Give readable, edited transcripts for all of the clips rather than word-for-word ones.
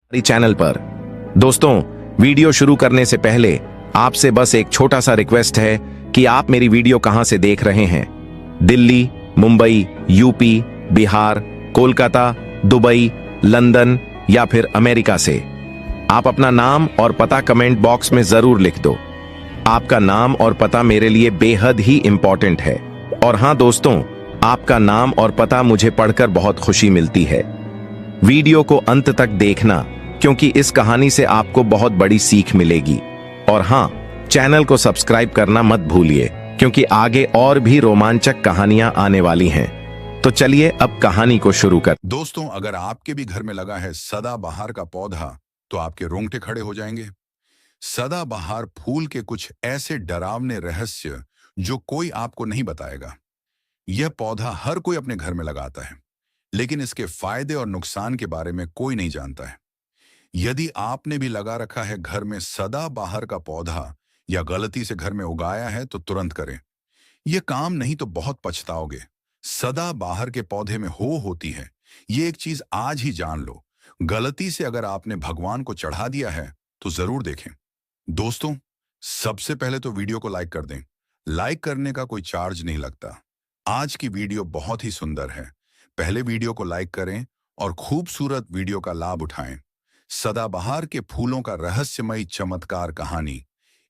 हमारे चैनल पर। दोस्तों, वीडियो शुरू करने से पहले आपसे बस एक छोटा सा रिक्वेस्ट है कि आप मेरी वीडियो कहां से देख रहे हैं। Delhi, Mumbai, UP, Bihar, Kolkata, Dubai, London या फिर अमेरिका से। आप अपना नाम और पता कमेंट बॉक्स में जरूर लिख दो। आपका नाम और पता मेरे लिए बेहद ही इंपॉर्टेंट है। और हां दोस्तों, आपका नाम और पता मुझे पढ़कर बहुत खुशी मिलती है। वीडियो को अंत तक देखना, क्योंकि इस कहानी से आपको बहुत बड़ी सीख मिलेगी। और हां, चैनल को सब्सक्राइब करना मत भूलिए, क्योंकि आगे और भी रोमांचक कहानियां आने वाली हैं। तो चलिए अब कहानी को शुरू कर। दोस्तों, अगर आपके भी घर में लगा है सदाबहार का पौधा तो आपके रोंगटे खड़े हो जाएंगे। सदाबहार फूल के कुछ ऐसे डरावने रहस्य जो कोई आपको नहीं बताएगा। यह पौधा हर कोई अपने घर में लगाता है, लेकिन इसके फायदे और नुकसान के बारे में कोई नहीं जानता है। यदि आपने भी लगा रखा है घर में सदाबहार का पौधा या गलती से घर में उगाया है तो तुरंत करें। यह काम नहीं तो बहुत पछताओगे। सदाबहार के पौधे में हो होती है, ये एक चीज आज ही जान लो। गलती से अगर आपने भगवान को चढ़ा दिया है तो जरूर देखें। दोस्तों, सबसे पहले तो वीडियो को लाइक कर दें। लाइक करने का कोई चार्ज नहीं लगता। आज की वीडियो बहुत ही सुंदर है। पहले वीडियो को लाइक करें और खूबसूरत वीडियो का लाभ उठाएं। सदाबहार के फूलों का रहस्यमयी चमत्कार कहानी।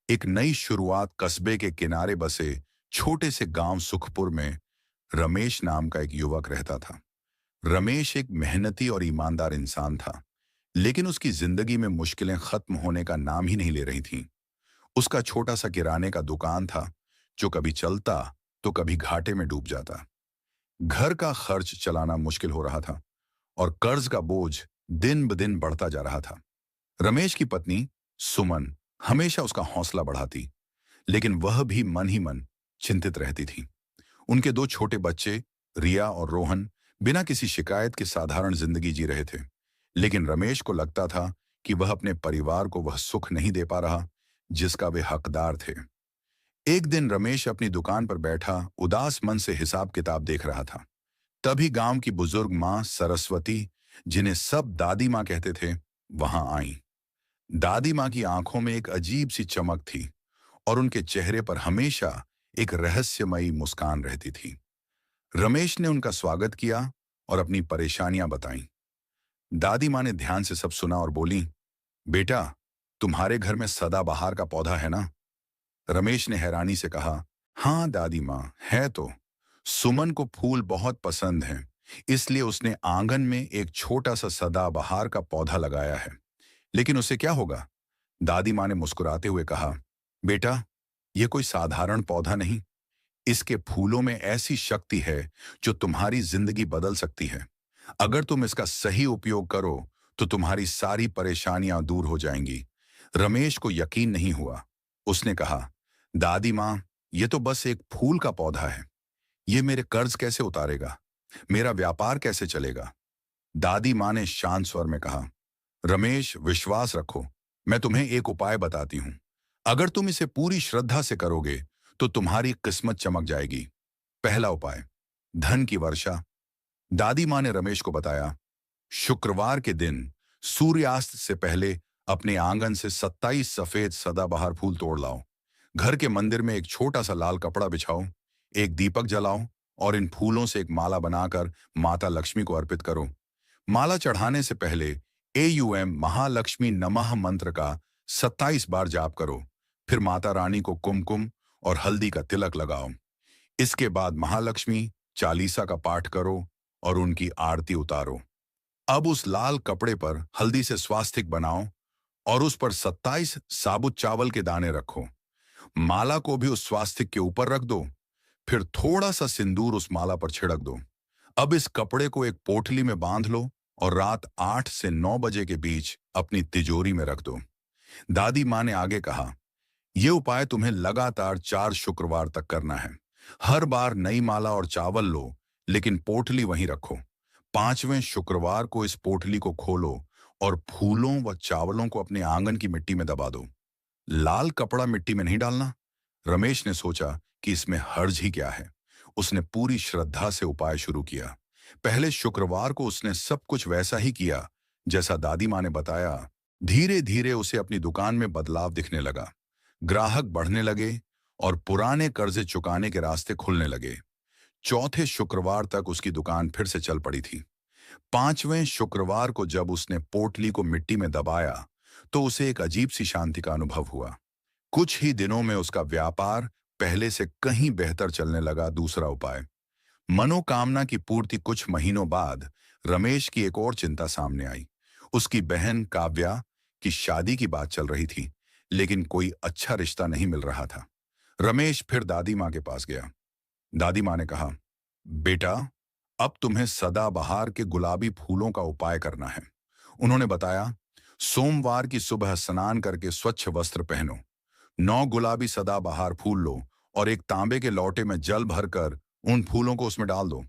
एक नई शुरुआत। कस्बे के किनारे बसे छोटे से गांव सुखपुर में रमेश नाम का एक युवक रहता था। रमेश एक मेहनती और ईमानदार इंसान था, लेकिन उसकी जिंदगी में मुश्किलें खत्म होने का नाम ही नहीं ले रही थीं। उसका छोटा सा किराने का दुकान था, जो कभी चलता तो कभी घाटे में डूब जाता। घर का खर्च चलाना मुश्किल हो रहा था और कर्ज का बोझ दिन ब दिन बढ़ता जा रहा था। रमेश की पत्नी सुमन हमेशा उसका हौसला बढ़ाती, लेकिन वह भी मन ही मन चिंतित रहती थी। उनके दो छोटे बच्चे रिया और रोहन बिना किसी शिकायत के साधारण जिंदगी जी रहे थे, लेकिन रमेश को लगता था कि वह अपने परिवार को वह सुख नहीं दे पा रहा जिसका वे हकदार थे। एक दिन रमेश अपनी दुकान पर बैठा उदास मन से हिसाब किताब देख रहा था। तभी गांव की बुजुर्ग मां सरस्वती, जिन्हें सब दादी मां कहते थे, वहां आई। दादी मां की आंखों में एक अजीब सी चमक थी और उनके चेहरे पर हमेशा एक रहस्यमयी मुस्कान रहती थी। रमेश ने उनका स्वागत किया और अपनी परेशानियां बताईं। दादी मां ने ध्यान से सब सुना और बोली, बेटा, तुम्हारे घर में सदाबहार का पौधा है ना? रमेश ने हैरानी से कहा, हाँ दादी मां, है तो। सुमन को फूल बहुत पसंद हैं, इसलिए उसने आंगन में एक छोटा सा सदाबहार का पौधा लगाया है। लेकिन उससे क्या होगा? दादी मां ने मुस्कुराते हुए कहा, बेटा, यह कोई साधारण पौधा नहीं। इसके फूलों में ऐसी शक्ति है जो तुम्हारी जिंदगी बदल सकती है। अगर तुम इसका सही उपयोग करो तो तुम्हारी सारी परेशानियां दूर हो जाएंगी। रमेश को यकीन नहीं हुआ। उसने कहा, दादी मां, यह तो बस एक फूल का पौधा है। ये मेरे कर्ज कैसे उतारेगा? मेरा व्यापार कैसे चलेगा? दादी मां ने शांत स्वर में कहा, रमेश, विश्वास रखो, मैं तुम्हें एक उपाय बताती हूं। अगर तुम इसे पूरी श्रद्धा से करोगे तो तुम्हारी किस्मत चमक जाएगी। पहला उपाय, धन की वर्षा। दादी मां ने रमेश को बताया, शुक्रवार के दिन सूर्यास्त से पहले अपने आंगन से 27 सफेद सदाबहार फूल तोड़ लाओ। घर के मंदिर में एक छोटा सा लाल कपड़ा बिछाओ, एक दीपक जलाओ और इन फूलों से एक माला बनाकर माता लक्ष्मी को अर्पित करो। माला चढ़ाने से पहले AUM महालक्ष्मी नमः मंत्र का 27 बार जाप करो। फिर माता रानी को कुमकुम और हल्दी का तिलक लगाओ। इसके बाद महालक्ष्मी चालीसा का पाठ करो और उनकी आरती उतारो। अब उस लाल कपड़े पर हल्दी से स्वास्तिक बनाओ और उस पर 27 साबुत चावल के दाने रखो। माला को भी उस स्वास्तिक के ऊपर रख दो। फिर थोड़ा सा सिंदूर उस माला पर छिड़क दो। अब इस कपड़े को एक पोटली में बांध लो और रात 8 से 9 बजे के बीच अपनी तिजोरी में रख दो। दादी मां ने आगे कहा, यह उपाय तुम्हें लगातार 4 शुक्रवार तक करना है। हर बार नई माला और चावल लो, लेकिन पोटली वहीं रखो। 5वें शुक्रवार को इस पोटली को खोलो और फूलों व चावलों को अपने आंगन की मिट्टी में दबा दो। लाल कपड़ा मिट्टी में नहीं डालना। रमेश ने सोचा कि इसमें हर्ज ही क्या है। उसने पूरी श्रद्धा से उपाय शुरू किया। पहले शुक्रवार को उसने सब कुछ वैसा ही किया जैसा दादी माँ ने बताया, धीरे धीरे उसे अपनी दुकान में बदलाव दिखने लगा। ग्राहक बढ़ने लगे और पुराने कर्जे चुकाने के रास्ते खुलने लगे। चौथे शुक्रवार तक उसकी दुकान फिर से चल पड़ी थी। पांचवें शुक्रवार को जब उसने पोटली को मिट्टी में दबाया, तो उसे एक अजीब सी शांति का अनुभव हुआ। कुछ ही दिनों में उसका व्यापार पहले से कहीं बेहतर चलने लगा। दूसरा उपाय, मनोकामना की पूर्ति। कुछ महीनों बाद रमेश की एक और चिंता सामने आई। उसकी बहन काव्या की शादी की बात चल रही थी, लेकिन कोई अच्छा रिश्ता नहीं मिल रहा था। रमेश फिर दादी माँ के पास गया। दादी माँ ने कहा, बेटा, अब तुम्हें सदाबहार के गुलाबी फूलों का उपाय करना है। उन्होंने बताया, सोमवार की सुबह स्नान करके स्वच्छ वस्त्र पहनो, 9 गुलाबी सदाबहार फूल लो और एक तांबे के लोटे में जल भरकर उन फूलों को उसमें डाल दो।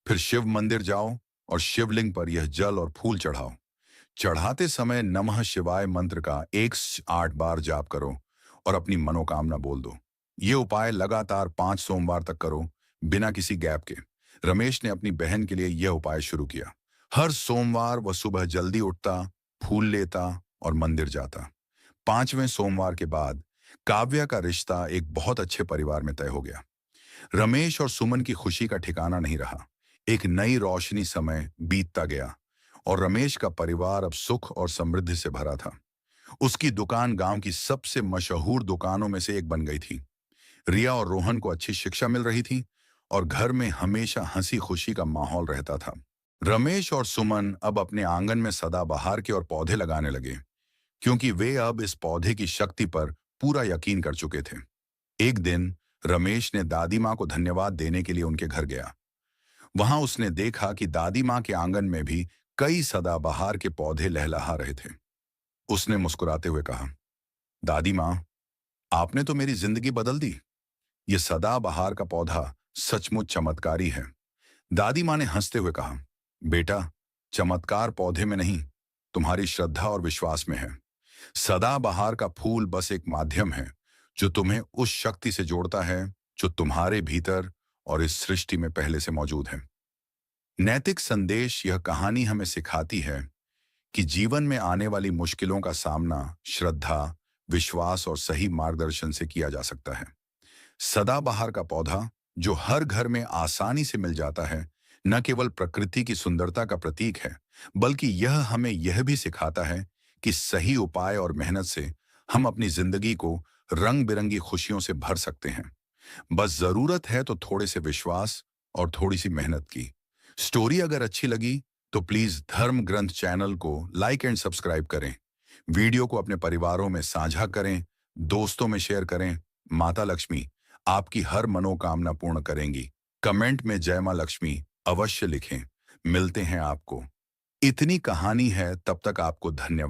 फिर शिव मंदिर जाओ और शिवलिंग पर यह जल और फूल चढ़ाओ। चढ़ाते समय नमः शिवाय मंत्र का 108 बार जाप करो और अपनी मनोकामना बोल दो। ये उपाय लगातार 5 सोमवार तक करो, बिना किसी गैप के। रमेश ने अपनी बहन के लिए यह उपाय शुरू किया। हर सोमवार वह सुबह जल्दी उठता, फूल लेता और मंदिर जाता। 5वें सोमवार के बाद काव्या का रिश्ता एक बहुत अच्छे परिवार में तय हो गया। रमेश और सुमन की खुशी का ठिकाना नहीं रहा। एक नई रोशनी समय बीतता गया और रमेश का परिवार अब सुख और समृद्धि से भरा था। उसकी दुकान गांव की सबसे मशहूर दुकानों में से एक बन गई थी। रिया और रोहन को अच्छी शिक्षा मिल रही थी और घर में हमेशा हंसी खुशी का माहौल रहता था। रमेश और सुमन अब अपने आंगन में सदाबहार के और पौधे लगाने लगे, क्योंकि वे अब इस पौधे की शक्ति पर पूरा यकीन कर चुके थे। एक दिन रमेश ने दादी माँ को धन्यवाद देने के लिए उनके घर गया। वहां उसने देखा कि दादी माँ के आंगन में भी कई सदाबहार के पौधे लहलहा रहे थे। उसने मुस्कुराते हुए कहा, दादी माँ, आपने तो मेरी जिंदगी बदल दी। ये सदाबहार का पौधा सचमुच चमत्कारी है। दादी माँ ने हंसते हुए कहा, बेटा, चमत्कार पौधे में नहीं, तुम्हारी श्रद्धा और विश्वास में है। सदाबहार का फूल बस एक माध्यम है जो तुम्हें उस शक्ति से जोड़ता है जो तुम्हारे भीतर और इस सृष्टि में पहले से मौजूद है। नैतिक संदेश, यह कहानी हमें सिखाती है कि जीवन में आने वाली मुश्किलों का सामना श्रद्धा, विश्वास और सही मार्गदर्शन से किया जा सकता है। सदाबहार का पौधा जो हर घर में आसानी से मिल जाता है, न केवल प्रकृति की सुंदरता का प्रतीक है, बल्कि यह हमें यह भी सिखाता है कि सही उपाय और मेहनत से हम अपनी जिंदगी को रंग बिरंगी खुशियों से भर सकते हैं। बस जरूरत है तो थोड़े से विश्वास और थोड़ी सी मेहनत की। स्टोरी अगर अच्छी लगी तो प्लीज धर्म ग्रंथ चैनल को लाइक एंड सब्सक्राइब करें। वीडियो को अपने परिवारों में साझा करें, दोस्तों में शेयर करें। माता लक्ष्मी आपकी हर मनोकामना पूर्ण करेंगी। कमेंट में जय मां लक्ष्मी अवश्य लिखें। मिलते हैं आपको। इतनी कहानी है, तब तक आपको धन्यवाद।